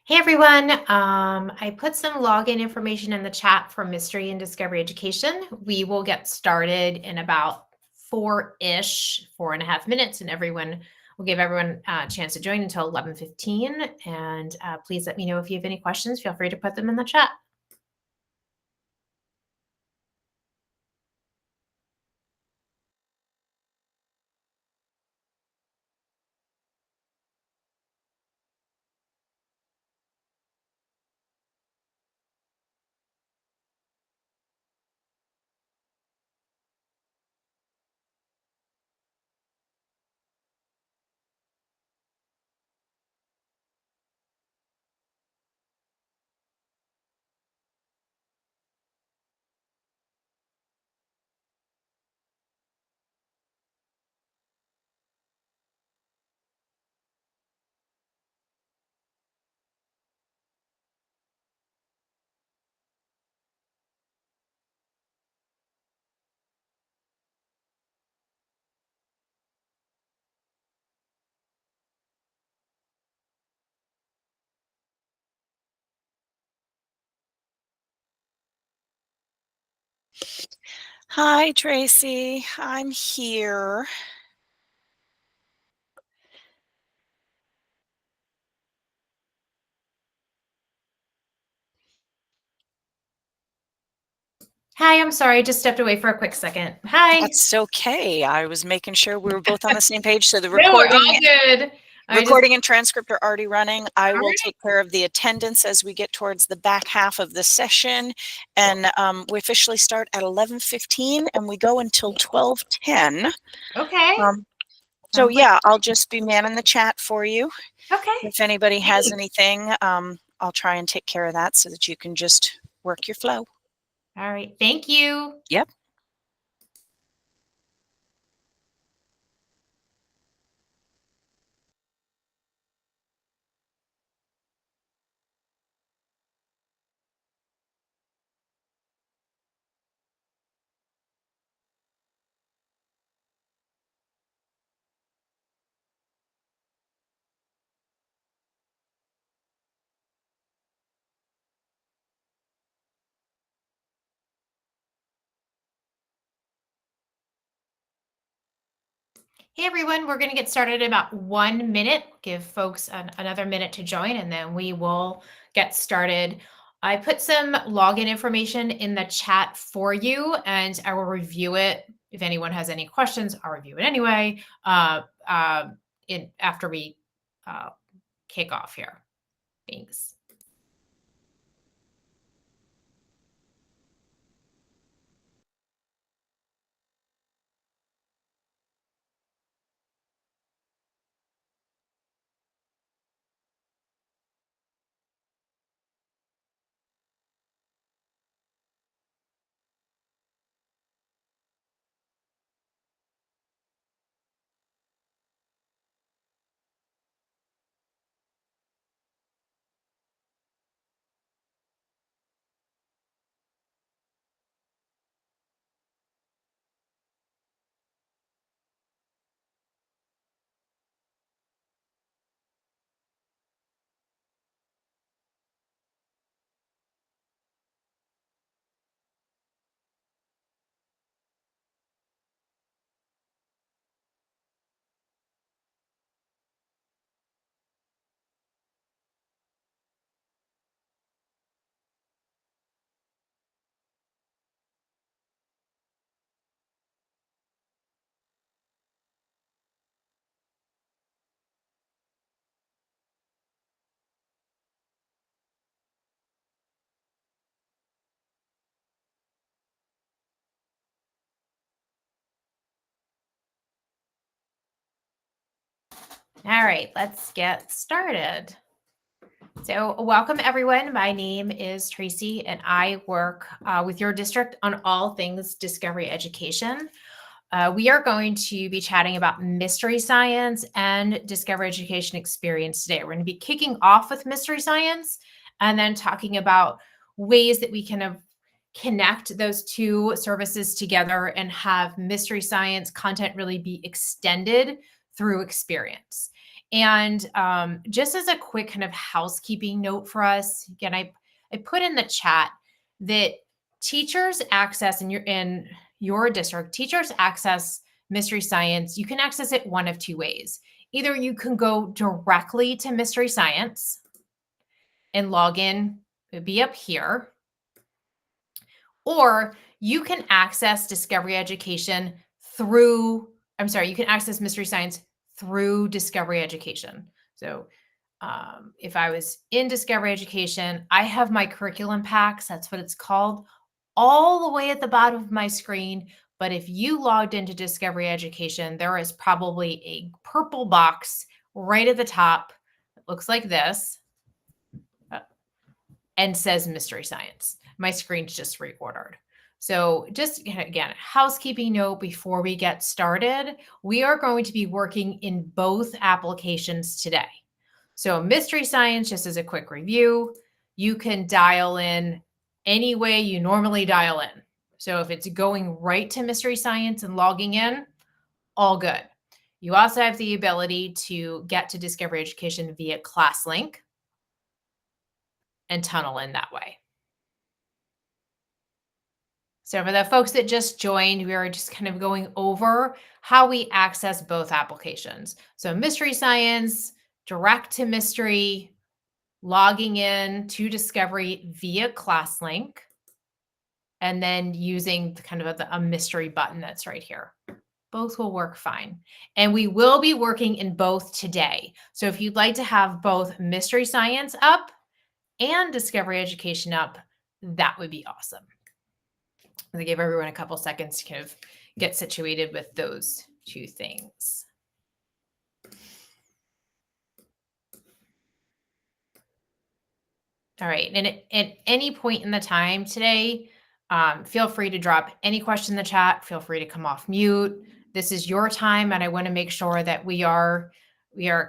Hey everyone, I put some login information in the chat for Mystery and Discovery Education. We will get started in about 4.5 minutes, and we'll give everyone a chance to join until 11:15. And please let me know if you have any questions. Feel free to put them in the chat. Hi, Tracy. I'm here. Hi, I'm sorry, I just stepped away for a quick second. Hi. That's okay. I was making sure we were both on the same page. So the No, we're all good. recording and transcript are already running. I will right. take care of the attendance as we get towards the back half of the session. And we officially start at 11:15 and we go until 12:10. Okay. So Sounds like yeah, I'll just be manning the chat for you. Okay. If anybody has anything, I'll try and take care of that so that you can just work your flow. All right. Thank you. Yep. Hey everyone, we're going to get started in about 1 minute. Give folks another minute to join and then we will get started. I put some login information in the chat for you and I will review it. If anyone has any questions, I'll review it anyway after we kick off here. Thanks. All right, let's get started. So welcome everyone. My name is Tracy and I work with your district on all things discovery education. We are going to be chatting about mystery science and discovery education experience today. We're going to be kicking off with mystery science and then talking about ways that we can connect those two services together and have mystery science content really be extended through experience. And just as a quick kind of housekeeping note for us, again, I put in the chat that teachers access in your district, teachers access Mystery Science. You can access it one of two ways. Either you can go directly to Mystery Science and log in, it'd be up here, or you can access Discovery Education through, you can access Mystery Science through Discovery Education. So if I was in Discovery Education, I have my curriculum packs, that's what it's called, all the way at the bottom of my screen. But if you logged into Discovery Education, there is probably a purple box right at the top. It looks like this and says Mystery Science. My screen's just reordered. So just again, housekeeping note before we get started, we are going to be working in both applications today. So Mystery Science, just as a quick review, you can dial in any way you normally dial in. So if it's going right to Mystery Science and logging in, all good. You also have the ability to get to Discovery Education via ClassLink and tunnel in that way. So for the folks that just joined, we are just kind of going over how we access both applications. So Mystery Science, direct to Mystery, logging in to Discovery via ClassLink, and then using kind of a mystery button that's right here. Both will work fine. And we will be working in both today. So if you'd like to have both Mystery Science up and Discovery Education up, that would be awesome. I'm going to give everyone a couple seconds to kind of get situated with those two things. All right. And at any point in the time today, feel free to drop any question in the chat. Feel free to come off mute. This is your time, and I want to make sure that we are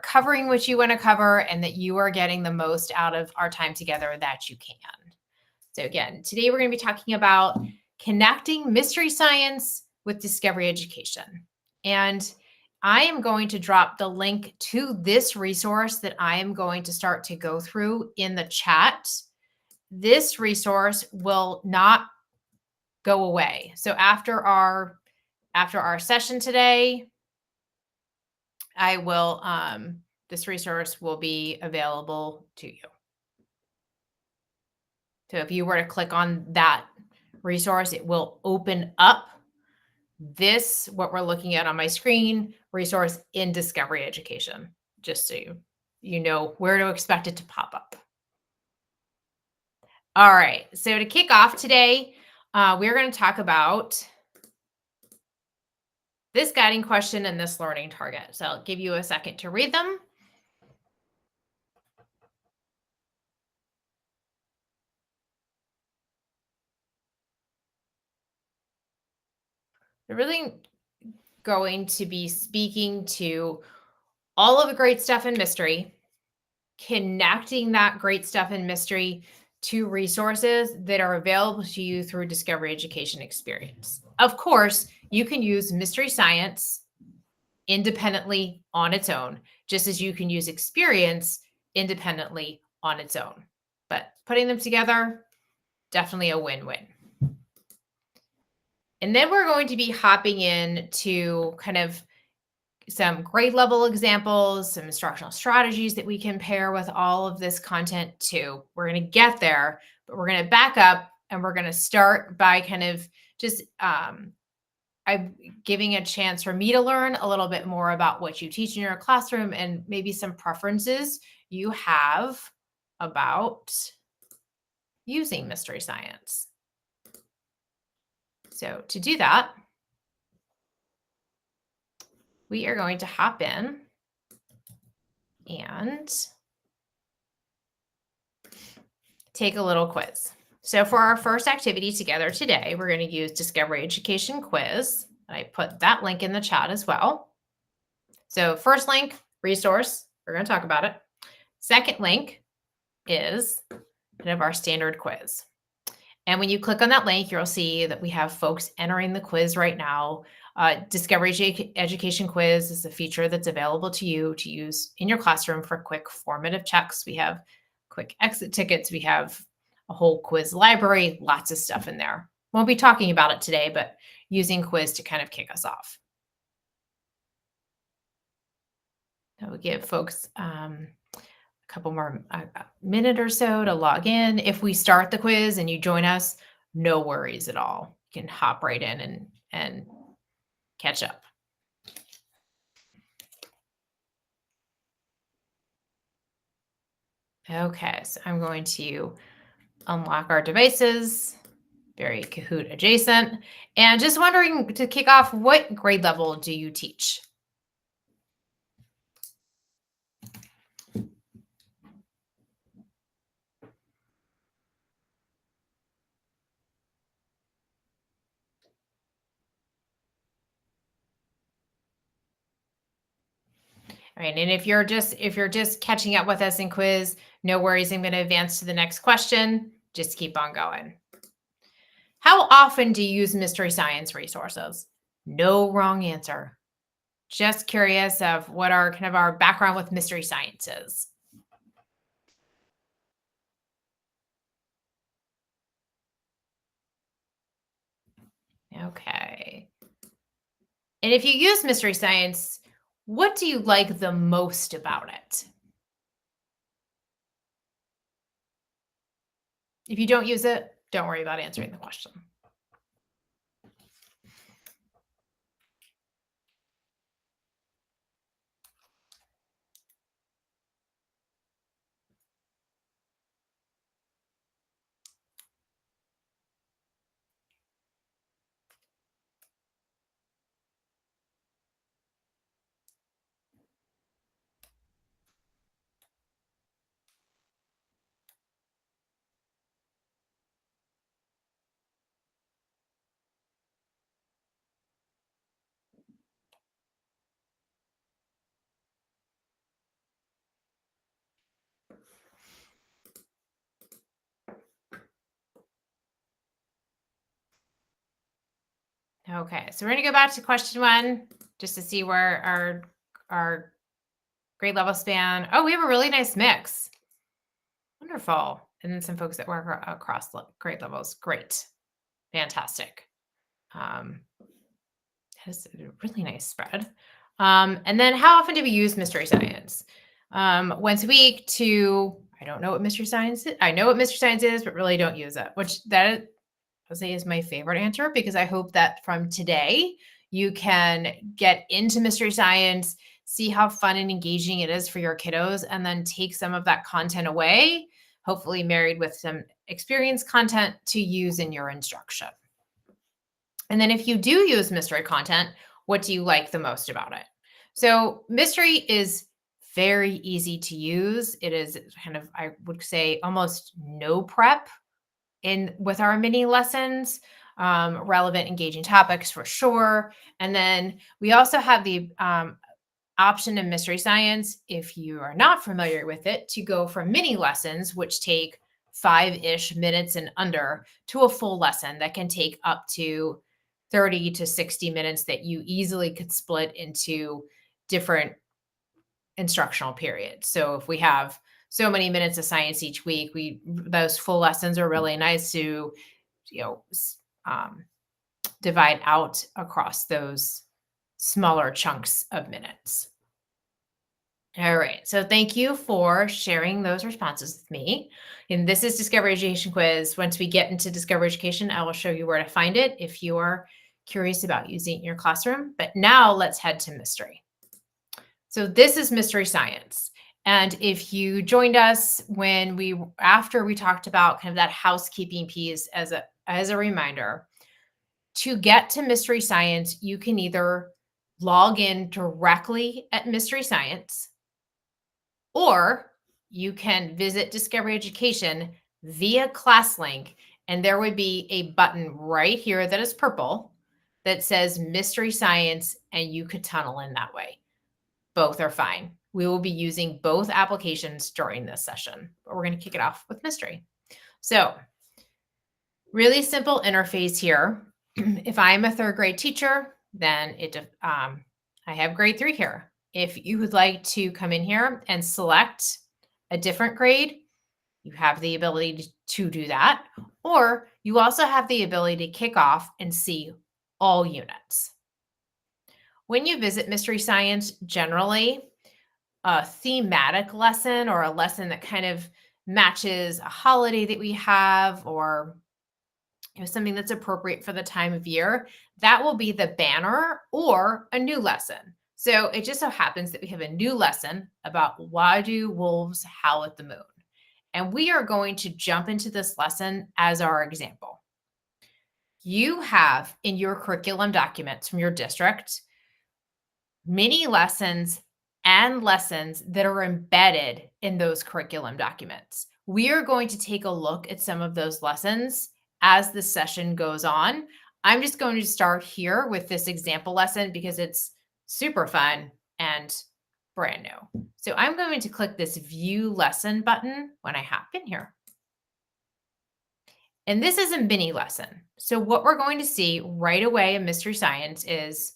covering what you want to cover and that you are getting the most out of our time together that you can. So again, today we're going to be talking about connecting Mystery Science with Discovery Education. And I am going to drop the link to this resource that I am going to start to go through in the chat. This resource will not go away. So after our session today, I will this resource will be available to you. So if you were to click on that resource, it will open up this, what we're looking at on my screen, resource in Discovery Education, just so you know where to expect it to pop up. All right, so to kick off today, we're going to talk about this guiding question and this learning target. So I'll give you a second to read them. They're really going to be speaking to all of the great stuff in mystery, connecting that great stuff in mystery to resources that are available to you through Discovery Education Experience. Of course, you can use Mystery Science independently on its own, just as you can use Experience independently on its own. But putting them together, definitely a win-win. And then we're going to be hopping in to kind of some grade level examples, some instructional strategies that we can pair with all of this content too. We're going to get there, but we're going to back up and we're going to start by kind of just I'm giving a chance for me to learn a little bit more about what you teach in your classroom and maybe some preferences you have about using Mystery Science. So to do that, we are going to hop in and take a little quiz. So for our first activity together today, we're going to use Discovery Education Quiz. I put that link in the chat as well. So first link, resource, we're going to talk about it. Second link is kind of our standard quiz. And when you click on that link, you'll see that we have folks entering the quiz right now. Discovery Education Quiz is a feature that's available to you to use in your classroom for quick formative checks. We have quick exit tickets. We have a whole quiz library, lots of stuff in there. Won't be talking about it today, but using quiz to kind of kick us off. That would give folks a couple more a minute or so to log in. If we start the quiz and you join us, no worries at all. You can hop right in and catch up. Okay, so I'm going to unlock our devices, very Kahoot adjacent. And just wondering, to kick off, what grade level do you teach? All right, and if you're just catching up with us in quiz, no worries. I'm going to advance to the next question. Just keep on going. How often do you use mystery science resources? No wrong answer. Just curious of what our kind of our background with mystery science is. Okay. And if you use mystery science, what do you like the most about it? If you don't use it, don't worry about answering the question. Okay, so we're going to go back to question 1 just to see where our grade level span. Oh, we have a really nice mix. Wonderful. And then some folks that work across grade levels. Great. Fantastic. Has a really nice spread. And then how often do we use mystery science? Once a week to, I don't know what mystery science is. I know what mystery science is, but really don't use it, which that I'll say is my favorite answer, because I hope that from today you can get into mystery science, see how fun and engaging it is for your kiddos, and then take some of that content away, hopefully married with some experience content to use in your instruction. And then if you do use mystery content, what do you like the most about it? So mystery is very easy to use. It is kind of, I would say, almost no prep in with our mini lessons, relevant, engaging topics for sure. And then we also have the option in mystery science, if you are not familiar with it, to go from mini lessons, which take 5-ish minutes and under, to a full lesson that can take up to 30 to 60 minutes that you easily could split into different instructional periods. So if we have so many minutes of science each week, those full lessons are really nice to, you know, divide out across those smaller chunks of minutes. All right. So thank you for sharing those responses with me. And this is Discovery Education Quiz. Once we get into Discovery Education, I will show you where to find it if you are curious about using it in your classroom. But now let's head to mystery. So this is mystery science. And if you joined us after we talked about kind of that housekeeping piece as a reminder, to get to mystery science, you can either log in directly at Mystery Science, or you can visit Discovery Education via class link, and there would be a button right here that is purple that says Mystery Science, and you could tunnel in that way. Both are fine. We will be using both applications during this session, but we're going to kick it off with mystery. So Really simple interface here. If I'm a third grade teacher, then I have grade 3 here. If you would like to come in here and select a different grade, you have the ability to do that. Or you also have the ability to kick off and see all units. When you visit Mystery Science, generally, a thematic lesson or a lesson that kind of matches a holiday that we have or something that's appropriate for the time of year, that will be the banner or a new lesson. So it just so happens that we have a new lesson about why do wolves howl at the moon. And we are going to jump into this lesson as our example. You have in your curriculum documents from your district mini lessons and lessons that are embedded in those curriculum documents. We are going to take a look at some of those lessons as the session goes on. I'm just going to start here with this example lesson because it's super fun and brand new. So I'm going to click this View Lesson button when I hop in here. And this is a mini lesson. So what we're going to see right away in Mystery Science is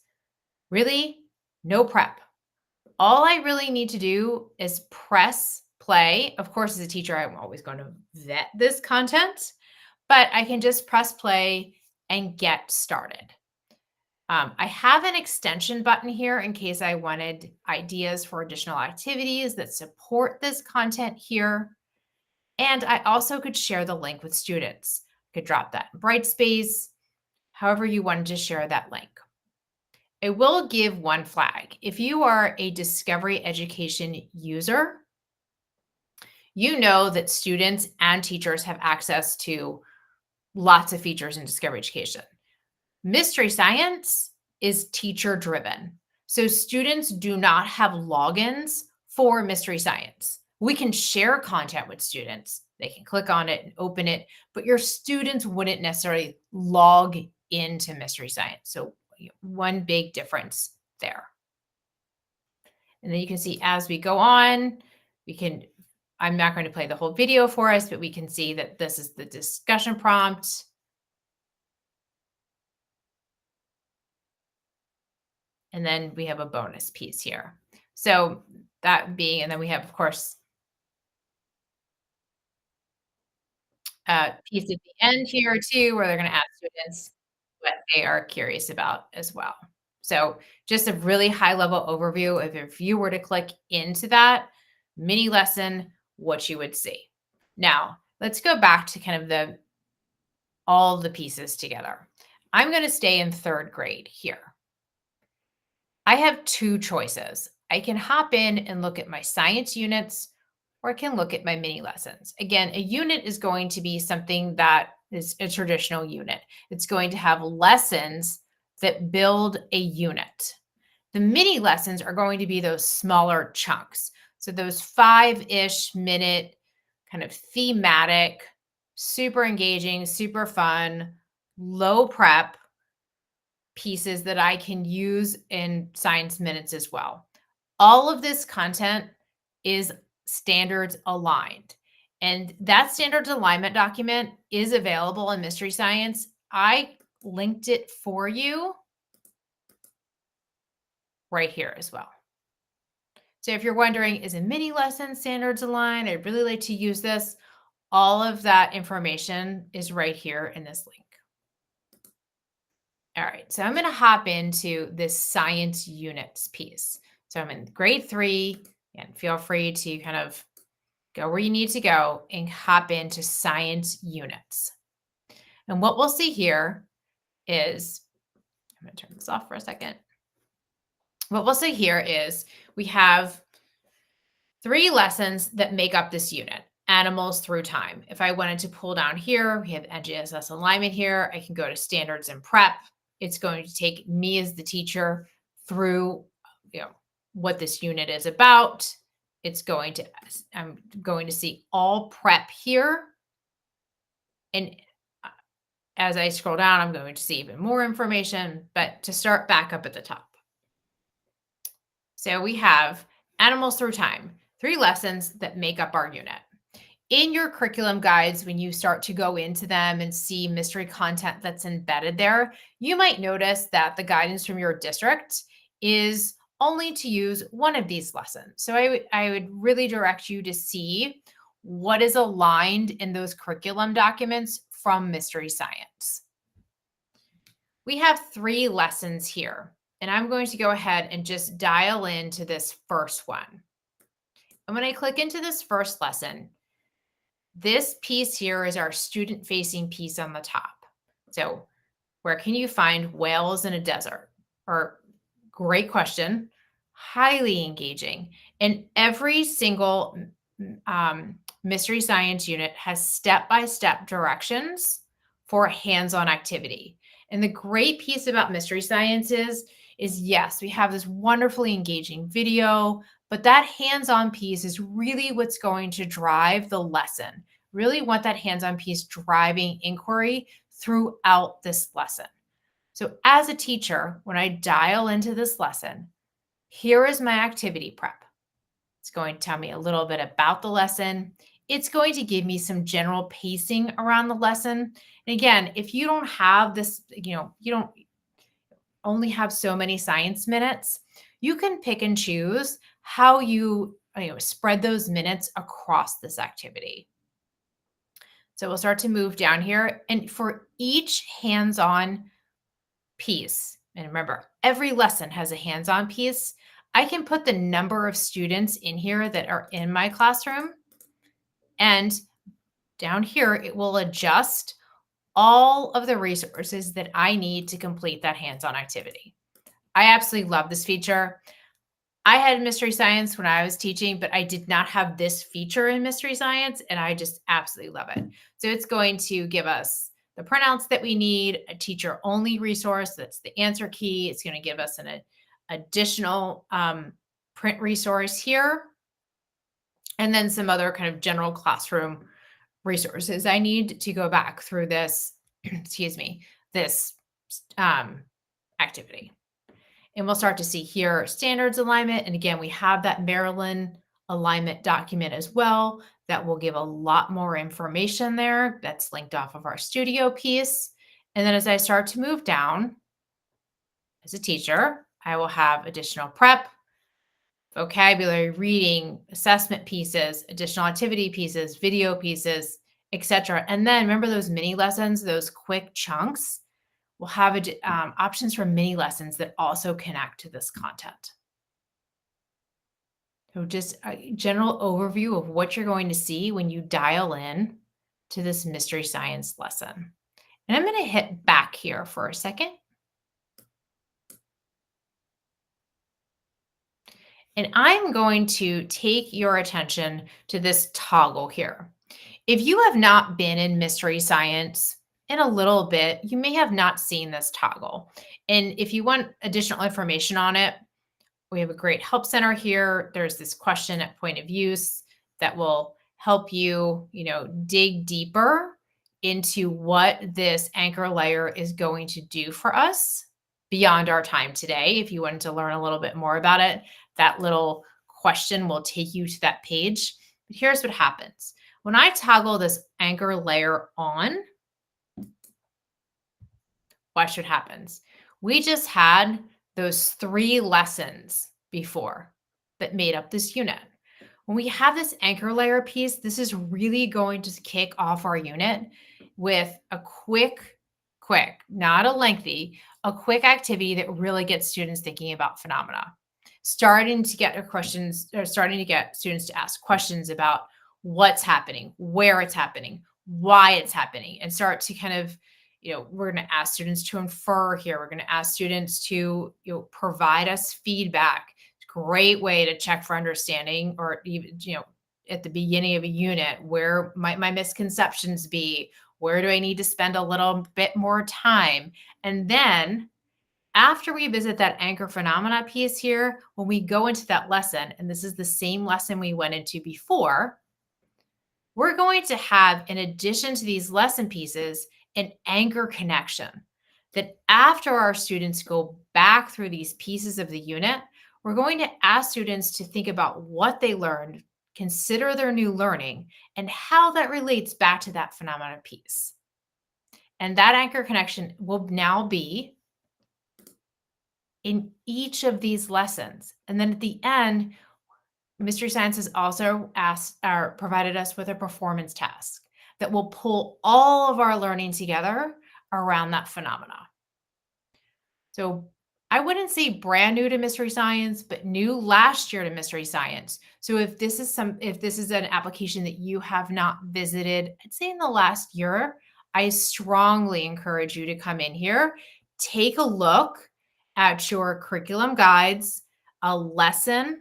really no prep. All I really need to do is press play. Of course, as a teacher, I'm always going to vet this content, but I can just press play and get started. I have an extension button here in case I wanted ideas for additional activities that support this content here. And I also could share the link with students. I could drop that in Brightspace, however you wanted to share that link. I will give one flag. If you are a Discovery Education user, you know that students and teachers have access to lots of features in Discovery Education. Mystery Science is teacher driven. So students do not have logins for Mystery Science. We can share content with students. They can click on it and open it, but your students wouldn't necessarily log into Mystery Science. So one big difference there. And then you can see as we go on, I'm not going to play the whole video for us, but we can see that this is the discussion prompt. And then we have a bonus piece here. So that being, and then we have, of course, a piece at the end here too, where they're going to ask students what they are curious about as well. So just a really high level overview of if you were to click into that mini lesson, what you would see. Now, let's go back to kind of all the pieces together. I'm going to stay in third grade here. I have two choices. I can hop in and look at my science units, or I can look at my mini lessons. Again, a unit is going to be something that is a traditional unit. It's going to have lessons that build a unit. The mini lessons are going to be those smaller chunks. So those 5-ish minute kind of thematic, super engaging, super fun, low prep pieces that I can use in science minutes as well. All of this content is standards aligned. And that standards alignment document is available in Mystery Science. I linked it for you right here as well. So if you're wondering, is a mini lesson standards aligned? I'd really like to use this. All of that information is right here in this link. All right, so I'm going to hop into this science units piece. So I'm in grade 3, and feel free to kind of go where you need to go and hop into science units. And what we'll see here is, I'm going to turn this off for a second. What we'll see here is we have 3 lessons that make up this unit. Animals through time. If I wanted to pull down here, we have NGSS alignment here. I can go to standards and prep. It's going to take me as the teacher through, what this unit is about. I'm going to see all prep here. And as I scroll down, I'm going to see even more information, but to start back up at the top. So we have animals through time, 3 lessons that make up our unit. In your curriculum guides, when you start to go into them and see mystery content that's embedded there, you might notice that the guidance from your district is only to use one of these lessons. So I would really direct you to see what is aligned in those curriculum documents from Mystery Science. We have 3 lessons here, and I'm going to go ahead and just dial into this first one. And when I click into this first lesson, this piece here is our student-facing piece on the top. So, where can you find whales in a desert? Or great question, highly engaging. And every single mystery science unit has step-by-step directions for hands-on activity. And the great piece about mystery science is yes, we have this wonderfully engaging video, but that hands-on piece is really what's going to drive the lesson. Really want that hands-on piece driving inquiry throughout this lesson. So as a teacher, when I dial into this lesson, here is my activity prep. It's going to tell me a little bit about the lesson. It's going to give me some general pacing around the lesson. And again, if you don't have this, you don't only have so many science minutes, you can pick and choose how you spread those minutes across this activity. So we'll start to move down here. And for each hands-on piece, and remember, every lesson has a hands-on piece, I can put the number of students in here that are in my classroom. And down here, it will adjust all of the resources that I need to complete that hands-on activity. I absolutely love this feature. I had mystery science when I was teaching, but I did not have this feature in mystery science, and I just absolutely love it. So it's going to give us the printouts that we need, a teacher-only resource, that's the answer key. It's going to give us an additional print resource here, and then some other kind of general classroom resources I need to go back through this, excuse me, this activity. And we'll start to see here standards alignment. And again, we have that Maryland alignment document as well that will give a lot more information there. That's linked off of our studio piece. And then as I start to move down as a teacher, I will have additional prep, vocabulary, reading, assessment pieces, additional activity pieces, video pieces, etc. And then remember those mini lessons, those quick chunks? We'll have options for mini lessons that also connect to this content. So just a general overview of what you're going to see when you dial in to this mystery science lesson. And I'm going to hit back here for a second. And I'm going to take your attention to this toggle here. If you have not been in mystery science in a little bit, you may have not seen this toggle. And if you want additional information on it, we have a great help center here. There's this question at point of use that will help you, dig deeper into what this anchor layer is going to do for us beyond our time today. If you wanted to learn a little bit more about it, that little question will take you to that page. But here's what happens. When I toggle this anchor layer on, watch what happens. We just had those 3 lessons before that made up this unit. When we have this anchor layer piece, this is really going to kick off our unit with a quick, not a lengthy, a quick activity that really gets students thinking about phenomena. Starting to get students to ask questions about what's happening, where it's happening, why it's happening, and start to kind of, we're going to ask students to infer here. We're going to ask students to, provide us feedback. Great way to check for understanding, or even, at the beginning of a unit, where might my misconceptions be? Where do I need to spend a little bit more time? And then after we visit that anchor phenomena piece here, when we go into that lesson, and this is the same lesson we went into before, we're going to have, in addition to these lesson pieces, an anchor connection that after our students go back through these pieces of the unit, we're going to ask students to think about what they learned consider their new learning, and how that relates back to that phenomenon piece. And that anchor connection will now be in each of these lessons. And then at the end, Mystery Science has also asked or provided us with a performance task that will pull all of our learning together around that phenomena. So I wouldn't say brand new to Mystery Science, but new last year to Mystery Science. So if this is an application that you have not visited, I'd say in the last year, I strongly encourage you to come in here, take a look at your curriculum guides, a lesson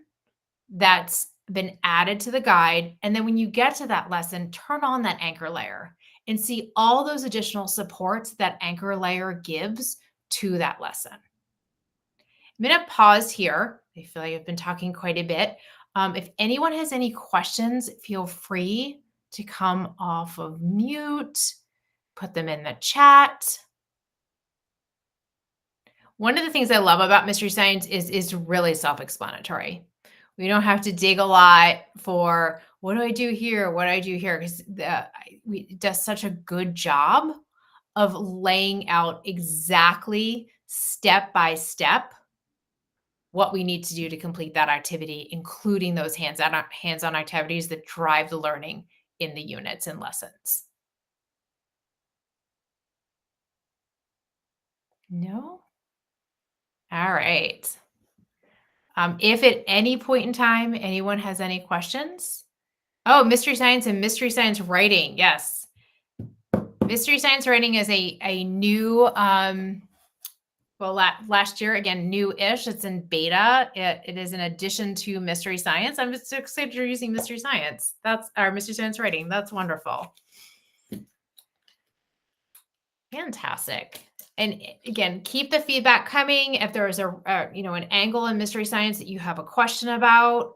that's been added to the guide. And then when you get to that lesson, turn on that anchor layer and see all those additional supports that anchor layer gives to that lesson. I'm going to pause here. I feel like I've been talking quite a bit. If anyone has any questions, feel free to come off of mute, put them in the chat. One of the things I love about Mystery Science is really self-explanatory. We don't have to dig a lot for what do I do here? What do I do here? Because it does such a good job of laying out exactly step by step what we need to do to complete that activity, including those hands-on activities that drive the learning in the units and lessons. No? All right. If at any point in time anyone has any questions. Oh, Mystery Science and Mystery Science Writing. Yes. Mystery Science Writing is a new, last year, again, new-ish. It's in beta. It is an addition to Mystery Science. I'm just so excited you're using Mystery Science. That's our Mystery Science Writing. That's wonderful. Fantastic. And again, keep the feedback coming. If there is an angle in Mystery Science that you have a question about,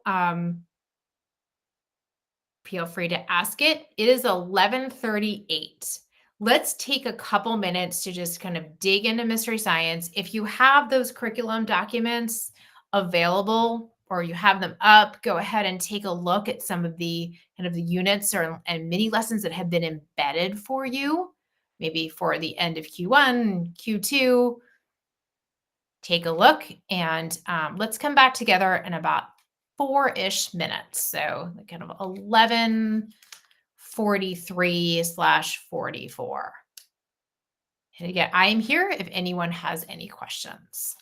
feel free to ask it. It is 11:38. Let's take a couple minutes to just kind of dig into Mystery Science. If you have those curriculum documents available or you have them up, go ahead and take a look at some of the kind of the units and mini lessons that have been embedded for you, maybe for the end of Q1, Q2. Take a look and let's come back together in about 4-ish minutes. So kind of 11:43/44. And again, I am here if anyone has any questions.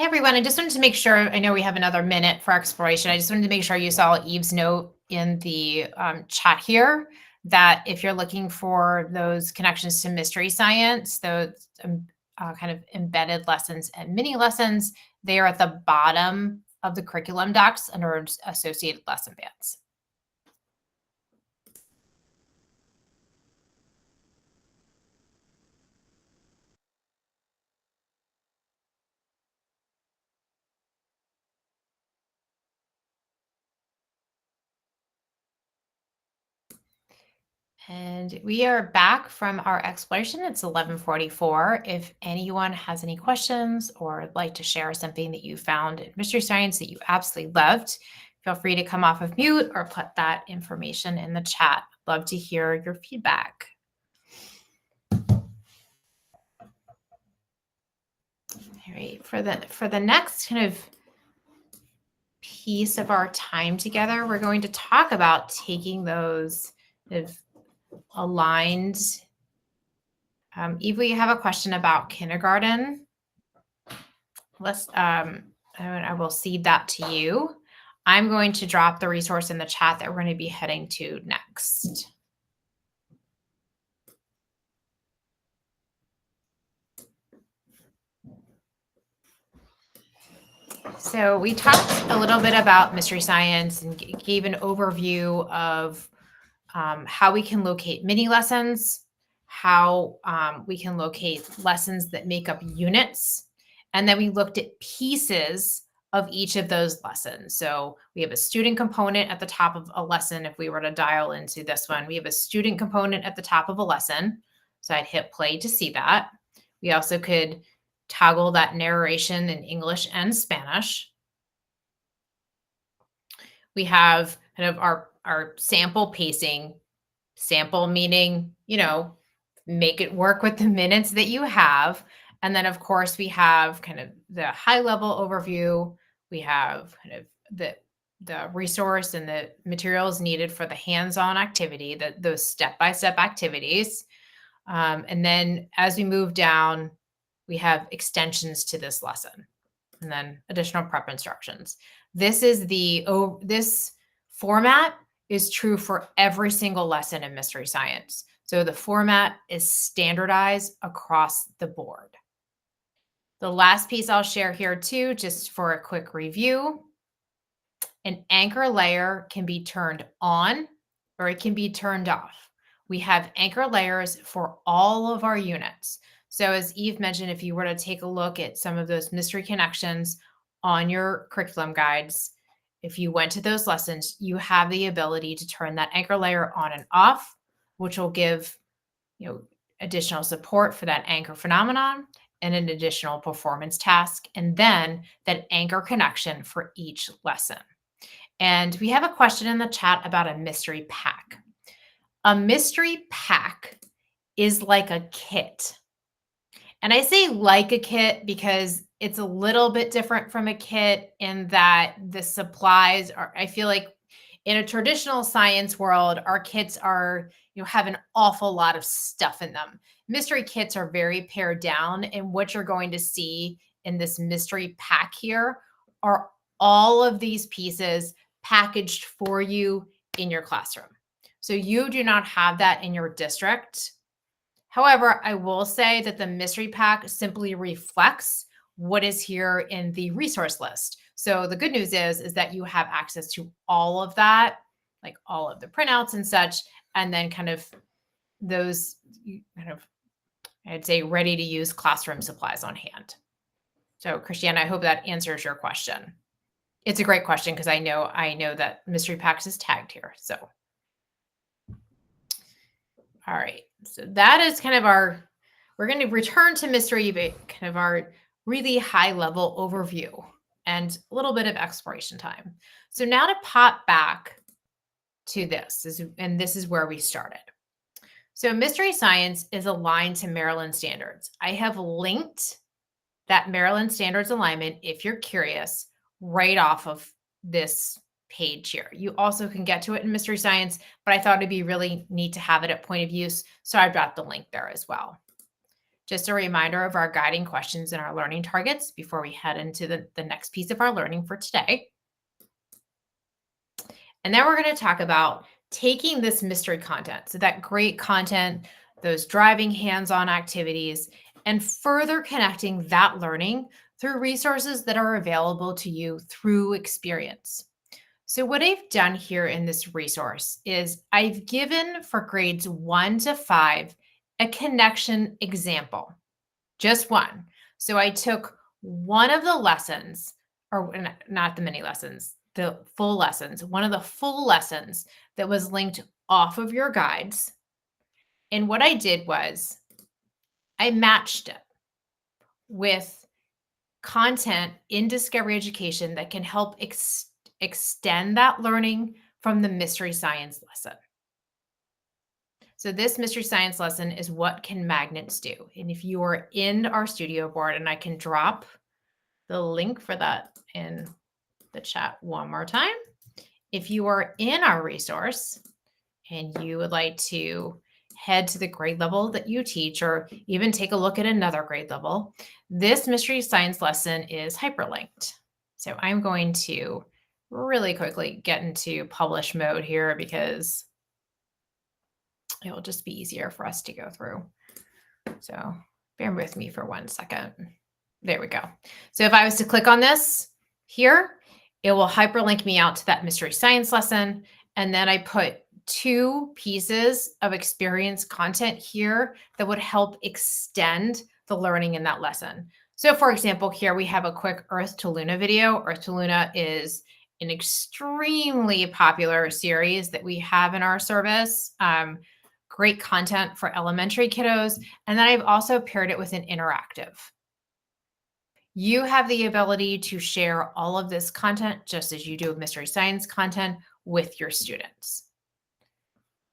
Hey everyone, I just wanted to make sure, I know we have another minute for exploration. I just wanted to make sure you saw Eve's note in the chat here that if you're looking for those connections to mystery science, those kind of embedded lessons and mini lessons, they are at the bottom of the curriculum docs under associated lesson bands. And we are back from our exploration. It's 11:44. If anyone has any questions or would like to share something that you found in mystery science that you absolutely loved, feel free to come off of mute or put that information in the chat. Love to hear your feedback. All right, for the next kind of piece of our time together, we're going to talk about taking those kind of aligned. Eva, you have a question about kindergarten. I will cede that to you. I'm going to drop the resource in the chat that we're going to be heading to next. So we talked a little bit about mystery science and gave an overview of how we can locate mini lessons, how we can locate lessons that make up units. And then we looked at pieces of each of those lessons. So we have a student component at the top of a lesson. If we were to dial into this one, we have a student component at the top of a lesson. So I'd hit play to see that. We also could toggle that narration in English and Spanish. We have kind of our sample pacing. Sample meaning, make it work with the minutes that you have. And then, of course, we have kind of the high level overview. We have kind of the resource and the materials needed for the hands-on activity, those step-by-step activities. And then as we move down, we have extensions to this lesson and then additional prep instructions. This format is true for every single lesson in mystery science. So the format is standardized across the board. The last piece I'll share here too, just for a quick review, an anchor layer can be turned on or it can be turned off. We have anchor layers for all of our units. So as Eve mentioned, if you were to take a look at some of those mystery connections on your curriculum guides, if you went to those lessons, you have the ability to turn that anchor layer on and off, which will give additional support for that anchor phenomenon and an additional performance task, and then that anchor connection for each lesson. And we have a question in the chat about a mystery pack. A mystery pack is like a kit. And I say like a kit because it's a little bit different from a kit in that the supplies are, I feel like in a traditional science world, our kits are, have an awful lot of stuff in them. Mystery kits are very pared down, and what you're going to see in this mystery pack here are all of these pieces packaged for you in your classroom. So you do not have that in your district. However, I will say that the mystery pack simply reflects what is here in the resource list. So the good news is that you have access to all of that, like all of the printouts and such, and then kind of those I'd say ready to use classroom supplies on hand. So Christiane, I hope that answers your question. It's a great question because I know that mystery packs is tagged here. So all right, so that is kind of we're going to return to mystery, but kind of our really high level overview and a little bit of exploration time. So now to pop back to this is where we started. So mystery science is aligned to Maryland standards. I have linked that Maryland standards alignment, if you're curious, right off of this page here. You also can get to it in mystery science, but I thought it'd be really neat to have it at point of use. So I dropped the link there as well. Just a reminder of our guiding questions and our learning targets before we head into the next piece of our learning for today. And then we're going to talk about taking this mystery content, so that great content, those driving hands-on activities, and further connecting that learning through resources that are available to you through experience. So what I've done here in this resource is I've given for grades 1 to 5 a connection example, just one. So I took one of the lessons, or not the mini lessons, the full lessons, one of the full lessons that was linked off of your guides. And what I did was I matched it with content in Discovery Education that can help extend that learning from the mystery science lesson. So this mystery science lesson is what can magnets do. And if you are in our studio board, and I can drop the link for that in the chat one more time. If you are in our resource and you would like to head to the grade level that you teach, or even take a look at another grade level, this mystery science lesson is hyperlinked. So I'm going to really quickly get into publish mode here because it will just be easier for us to go through. So bear with me for 1 second. There we go. So if I was to click on this here, it will hyperlink me out to that mystery science lesson. And then I put 2 pieces of experience content here that would help extend the learning in that lesson. So for example, here we have a quick Earth to Luna video. Earth to Luna is an extremely popular series that we have in our service. Great content for elementary kiddos. And then I've also paired it with an interactive. You have the ability to share all of this content, just as you do with mystery science content, with your students.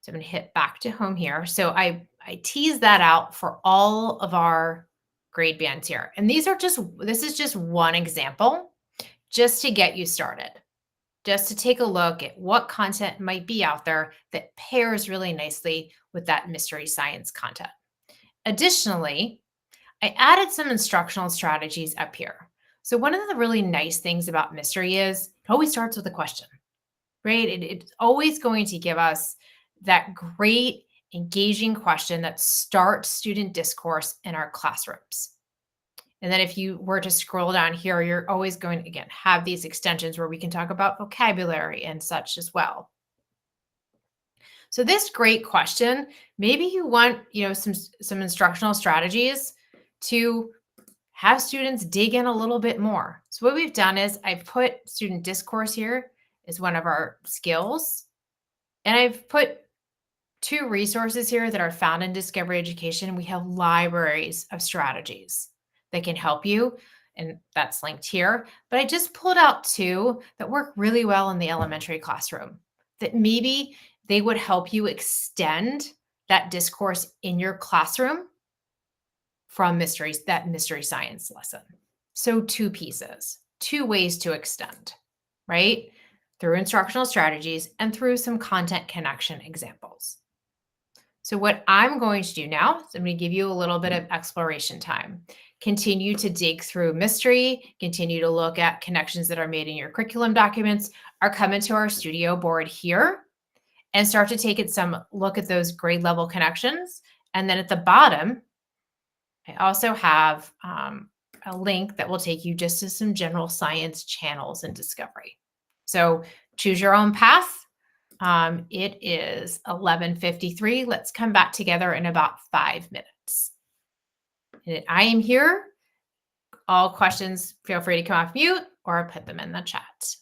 So I'm going to hit back to home here. So I tease that out for all of our grade bands here. And this is just one example, just to get you started, just to take a look at what content might be out there that pairs really nicely with that mystery science content. Additionally, I added some instructional strategies up here. So one of the really nice things about mystery is it always starts with a question, right? It's always going to give us that great engaging question that starts student discourse in our classrooms. And then if you were to scroll down here, you're always going to, again, have these extensions where we can talk about vocabulary and such as well. So this great question, maybe you want, some instructional strategies to have students dig in a little bit more. So what we've done is I've put student discourse here as one of our skills. And I've put 2 resources here that are found in Discovery Education. We have libraries of strategies that can help you, and that's linked here. But I just pulled out 2 that work really well in the elementary classroom, that maybe they would help you extend that discourse in your classroom from that mystery science lesson. So 2 pieces, 2 ways to extend, right? Through instructional strategies and through some content connection examples. So what I'm going to do now is I'm going to give you a little bit of exploration time. Continue to dig through mystery, continue to look at connections that are made in your curriculum documents, or come into our studio board here and start to take some look at those grade level connections. And then at the bottom, I also have a link that will take you just to some general science channels in Discovery. So choose your own path. It is 11:53. Let's come back together in about 5 minutes. And I am here. All questions, feel free to come off mute or put them in the chat.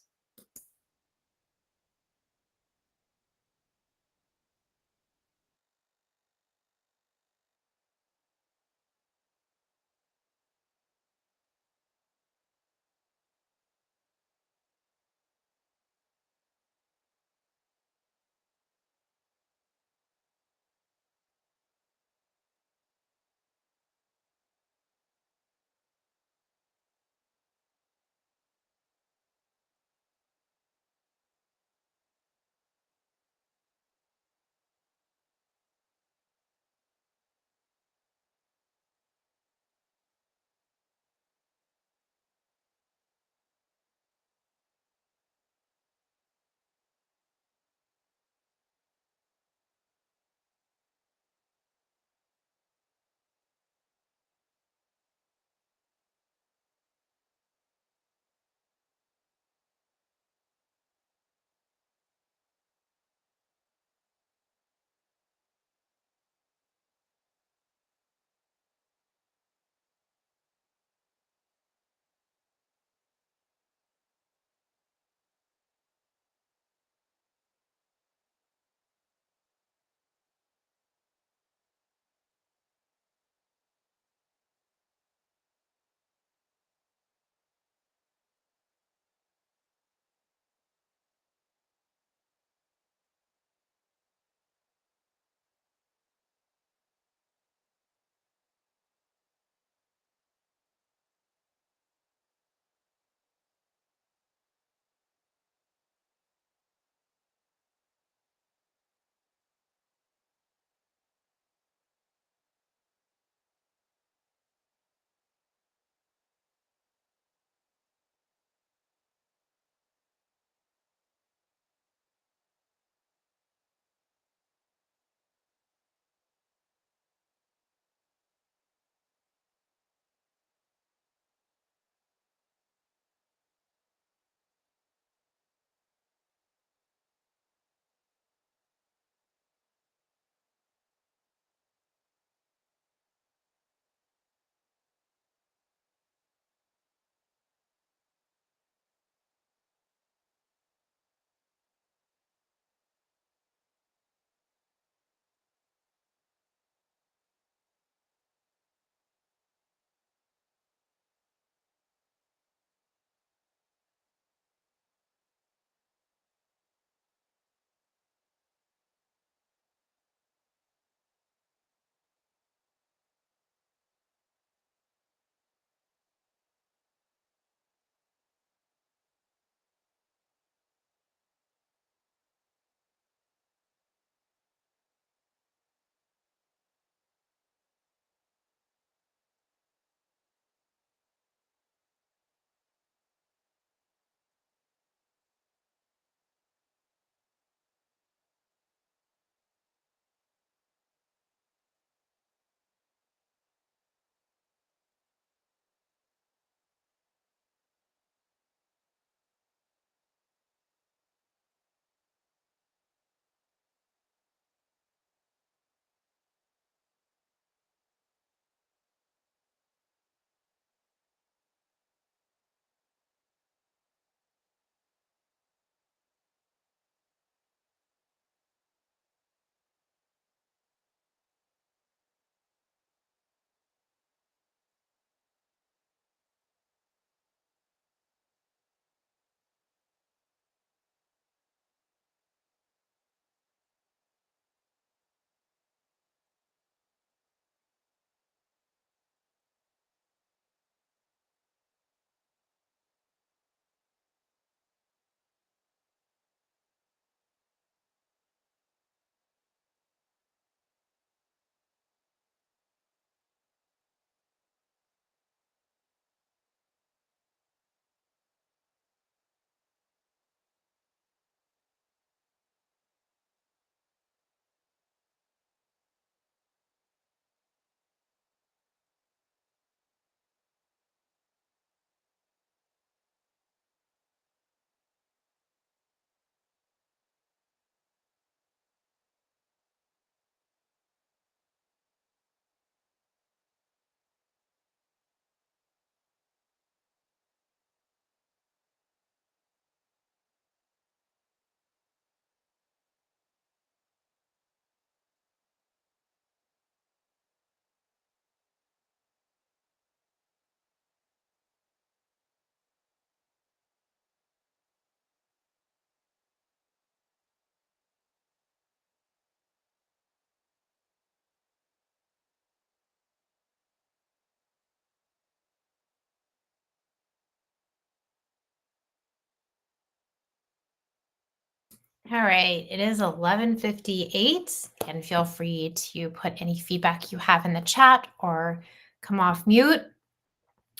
All right, it is 11:58, and feel free to put any feedback you have in the chat or come off mute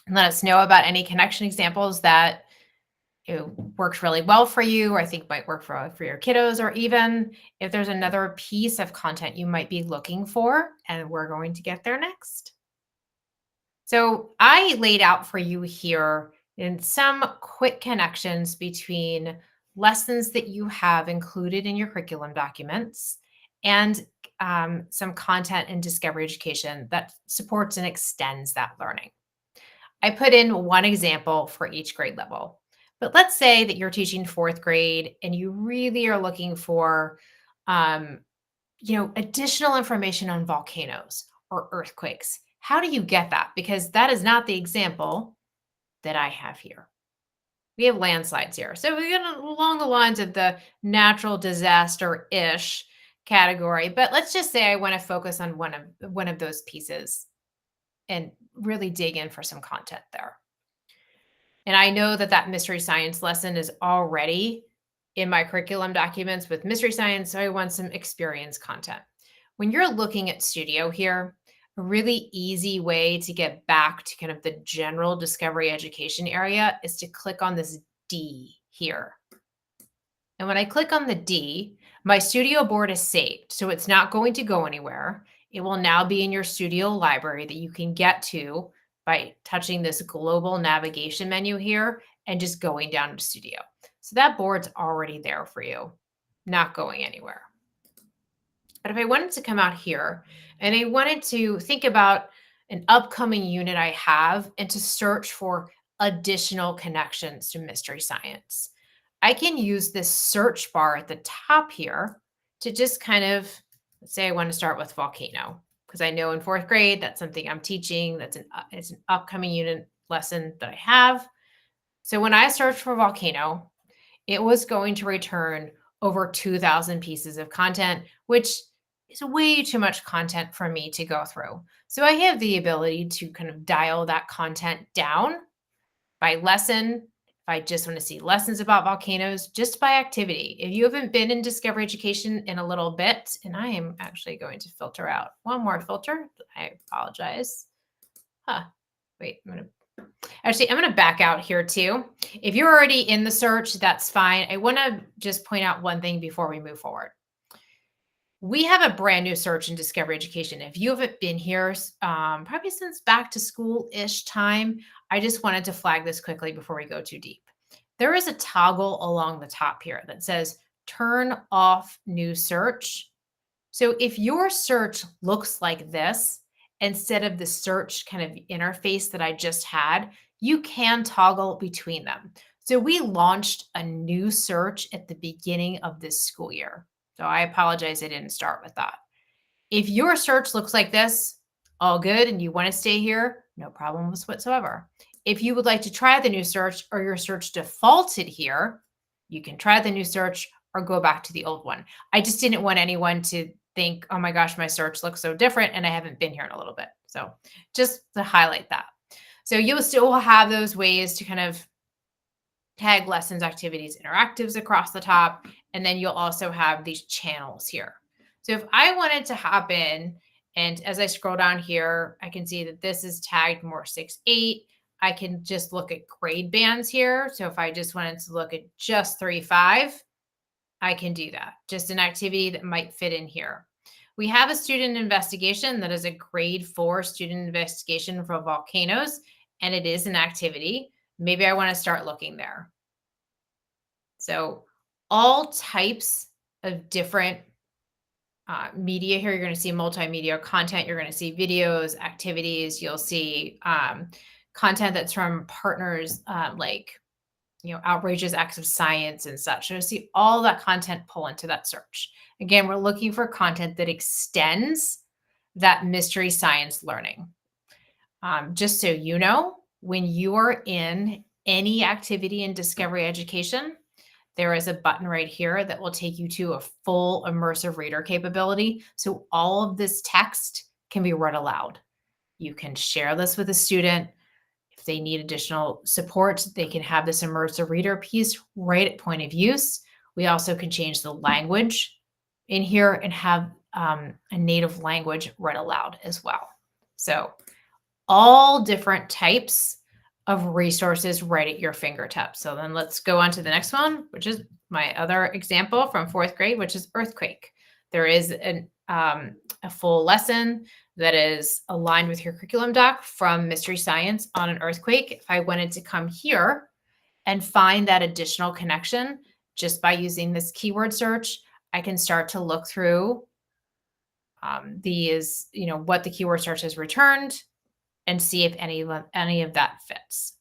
and let us know about any connection examples that worked really well for you or I think might work for your kiddos, or even if there's another piece of content you might be looking for, and we're going to get there next. So I laid out for you here in some quick connections between lessons that you have included in your curriculum documents and some content in Discovery Education that supports and extends that learning. I put in one example for each grade level. But let's say that you're teaching fourth grade and you really are looking for um, additional information on volcanoes or earthquakes. How do you get that? Because that is not the example that I have here. We have landslides here. So we get along the lines of the natural disaster-ish category. But let's just say I want to focus on one of those pieces and really dig in for some content there. And I know that that mystery science lesson is already in my curriculum documents with mystery science, so I want some experience content. When you're looking at Studio here, a really easy way to get back to kind of the general discovery education area is to click on this D here. And when I click on the D, my Studio board is saved, so it's not going to go anywhere. It will now be in your Studio library that you can get to by touching this global navigation menu here and just going down to Studio. So that board's already there for you, not going anywhere. But if I wanted to come out here and I wanted to think about an upcoming unit I have and to search for additional connections to mystery science, I can use this search bar at the top here to just kind of, let's say I want to start with volcano, because I know in fourth grade, that's something I'm teaching. It's an upcoming unit lesson that I have. So when I search for volcano, it was going to return over 2,000 pieces of content, which is way too much content for me to go through. So I have the ability to kind of dial that content down by lesson. If I just want to see lessons about volcanoes, just by activity. If you haven't been in Discovery Education in a little bit, and I am actually going to filter out one more filter. I apologize. Wait, I'm going to back out here too. If you're already in the search, that's fine. I want to just point out one thing before we move forward. We have a brand new search in Discovery Education. If you haven't been here, probably since back to school-ish time, I just wanted to flag this quickly before we go too deep. There is a toggle along the top here that says turn off new search. So if your search looks like this, instead of the search kind of interface that I just had, you can toggle between them. So we launched a new search at the beginning of this school year. So I apologize I didn't start with that. If your search looks like this, all good, and you want to stay here, no problems whatsoever. If you would like to try the new search or your search defaulted here, you can try the new search or go back to the old one. I just didn't want anyone to think, oh my gosh, my search looks so different and I haven't been here in a little bit. So just to highlight that. So you'll still have those ways to kind of tag lessons, activities, interactives across the top. And then you'll also have these channels here. So if I wanted to hop in, and as I scroll down here, I can see that this is tagged more 6-8. I can just look at grade bands here. So if I just wanted to look at just 3-5, I can do that. Just an activity that might fit in here. We have a student investigation that is a grade 4 student investigation for volcanoes, and it is an activity. Maybe I want to start looking there. So all types of different media here. You're going to see multimedia content. You're going to see videos, activities. You'll see content that's from partners like, Outrageous Acts of Science and such. You'll see all that content pull into that search. Again, we're looking for content that extends that mystery science learning. Just so you know, when you are in any activity in Discovery Education, there is a button right here that will take you to a full immersive reader capability. So all of this text can be read aloud. You can share this with a student. If they need additional support, they can have this immersive reader piece right at point of use, We also can change the language in here and have a native language read aloud as well. So all different types of resources right at your fingertips. So then let's go on to the next one, which is my other example from fourth grade, which is earthquake. There is a full lesson that is aligned with your curriculum doc from Mystery Science on an earthquake. If I wanted to come here and find that additional connection just by using this keyword search, I can start to look through these, what the keyword search has returned and see if any of that fits.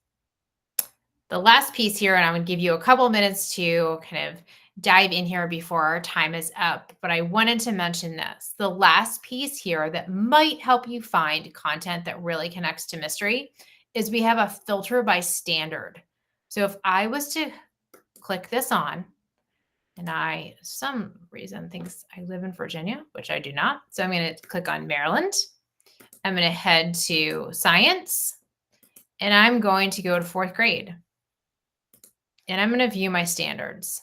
The last piece here, and I'm going to give you a couple minutes to kind of dive in here before our time is up, but I wanted to mention this. The last piece here that might help you find content that really connects to mystery is we have a filter by standard. So if I was to click this on, and I, some reason, thinks I live in Virginia, which I do not. So I'm going to click on Maryland. I'm going to head to science, and I'm going to go to fourth grade. And I'm going to view my standards.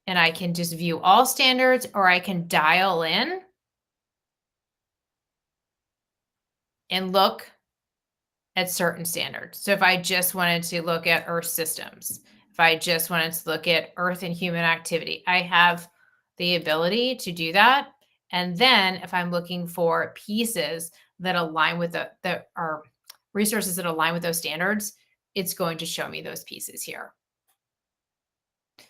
And I can just view all standards, or I can dial in and look at certain standards. So if I just wanted to look at Earth systems, if I just wanted to look at Earth and human activity, I have the ability to do that. And then if I'm looking for pieces that align with that are resources that align with those standards, it's going to show me those pieces here.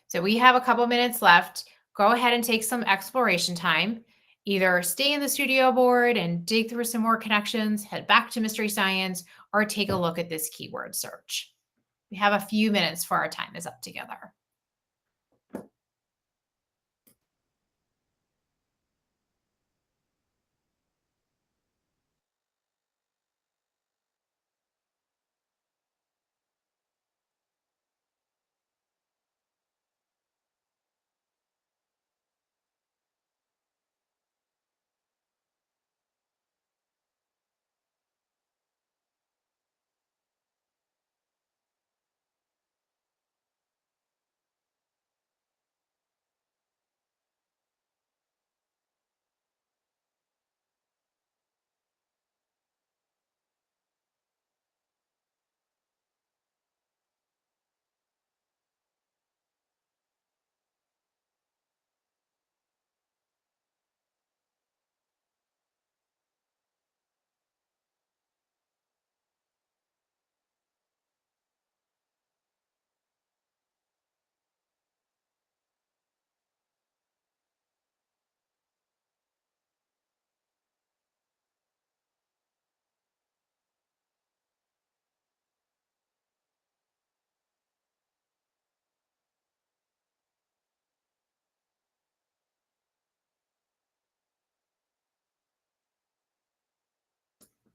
So we have a couple minutes left. Go ahead and take some exploration time. Either stay in the studio board and dig through some more connections, head back to Mystery Science, or take a look at this keyword search. We have a few minutes before our time is up together.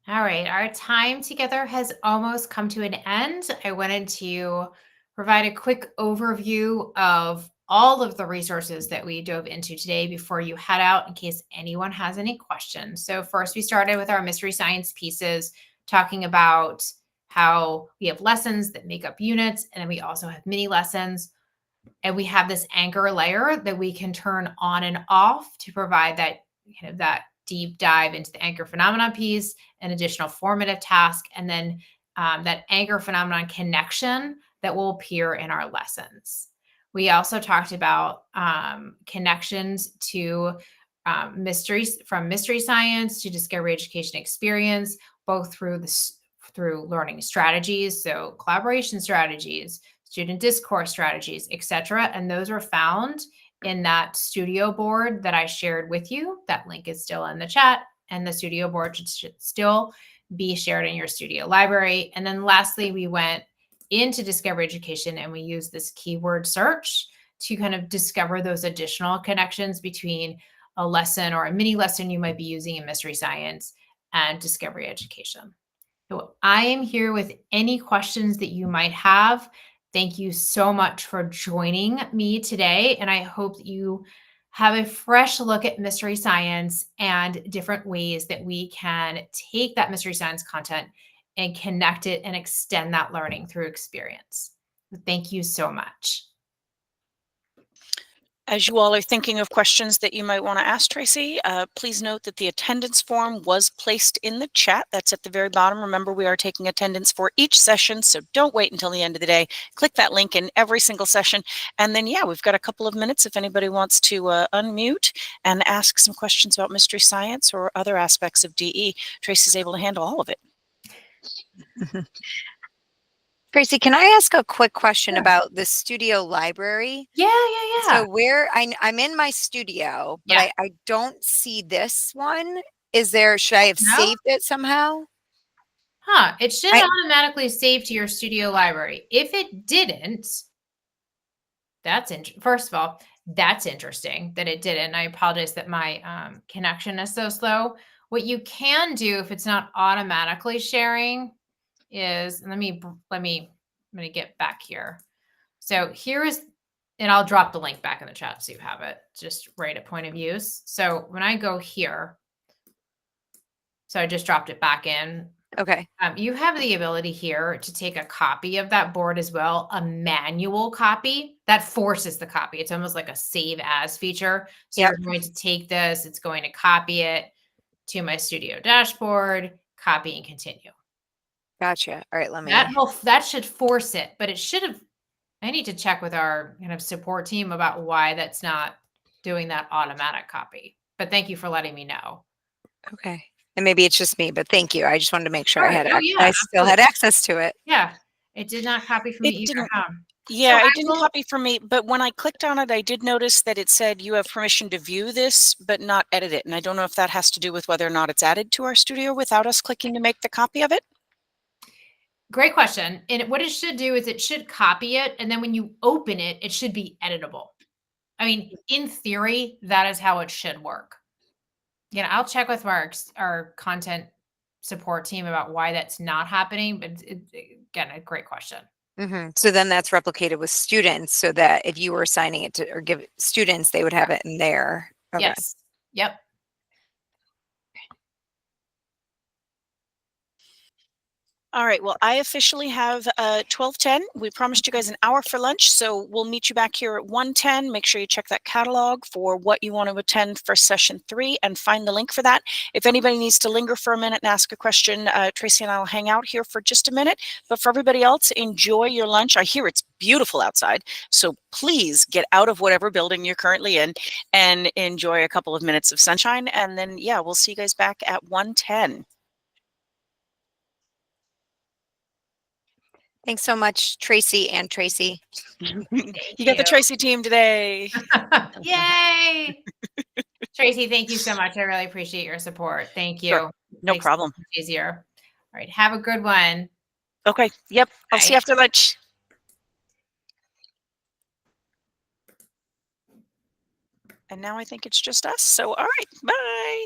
All right, our time together has almost come to an end. I wanted to provide a quick overview of all of the resources that we dove into today before you head out in case anyone has any questions. So first we started with our mystery science pieces, talking about how we have lessons that make up units, and then we also have mini lessons. And we have this anchor layer that we can turn on and off to provide that kind of that deep dive into the anchor phenomenon piece, an additional formative task, and then that anchor phenomenon connection that will appear in our lessons. We also talked about connections to mysteries, from mystery science to discovery education experience, both through learning strategies, so collaboration strategies, student discourse strategies, etc. And those are found in that studio board that I shared with you. That link is still in the chat, and the studio board should still be shared in your studio library. And then lastly, we went into discovery education and we used this keyword search to kind of discover those additional connections between a lesson or a mini lesson you might be using in mystery science and discovery education. So I am here with any questions that you might have. Thank you so much for joining me today. And I hope that you have a fresh look at mystery science and different ways that we can take that mystery science content and connect it and extend that learning through experience. Thank you so much. As you all are thinking of questions that you might want to ask Tracy, please note that the attendance form was placed in the chat. That's at the very bottom. Remember, we are taking attendance for each session, so don't wait until the end of the day. Click that link in every single session. And then, yeah, we've got a couple of minutes if anybody wants to unmute and ask some questions about mystery science or other aspects of DE. Tracy's able to handle all of it. Tracy, can I ask a quick question about the studio library? Yeah. So where I'm in my studio, but Yeah. I don't see this one. Should I have No? saved it somehow? Huh. It should automatically save to your studio library. If it didn't, first of all, that's interesting that it didn't. I apologize that my connection is so slow. What you can do if it's not automatically sharing is, I'm gonna get back here. So here is, and I'll drop the link back in the chat so you have it just right at point of use. So when I go here, so I just dropped it back in. Okay. You have the ability here to take a copy of that board as well, a manual copy that forces the copy. It's almost like a save as feature. So you're going to take this, it's going to copy it to my studio dashboard, copy and continue. Gotcha. All right, That should force it, but it should have. I need to check with our kind of support team about why that's not doing that automatic copy. But thank you for letting me know. Okay. And maybe it's just me, but thank you. I just wanted to make sure I still had access to it. Yeah. It did not copy from me either. Yeah, it didn't copy from me, but when I clicked on it, I did notice that it said you have permission to view this, but not edit it. And I don't know if that has to do with whether or not it's added to our studio without us clicking to make the copy of it. Great question. And what it should do is it should copy it. And then when you open it, it should be editable. I mean, in theory, that is how it should work. Yeah, I'll check with our content support team about why that's not happening. But again, a great question. So then that's replicated with students so that if you were assigning it to or give students, they would have it in there. Okay. Yes. Yep. All right, well, I officially have 12:10. We promised you guys an hour for lunch, so we'll meet you back here at 1:10. Make sure you check that catalog for what you want to attend for session 3 and find the link for that. If anybody needs to linger for a minute and ask a question, Tracy and I will hang out here for just a minute. But for everybody else, enjoy your lunch. I hear it's beautiful outside, so please get out of whatever building you're currently in and enjoy a couple of minutes of sunshine. And then, yeah, we'll see you guys back at 1:10. Thanks so much, Tracy and Tracy. You got the Tracy team today. Yay! Tracy, thank you so much. I really appreciate your support. Thank you. Sure. No problem. Easier. All right. Have a good one. Okay. Yep. I'll see you after lunch. And now I think it's just us. So, all right. Bye.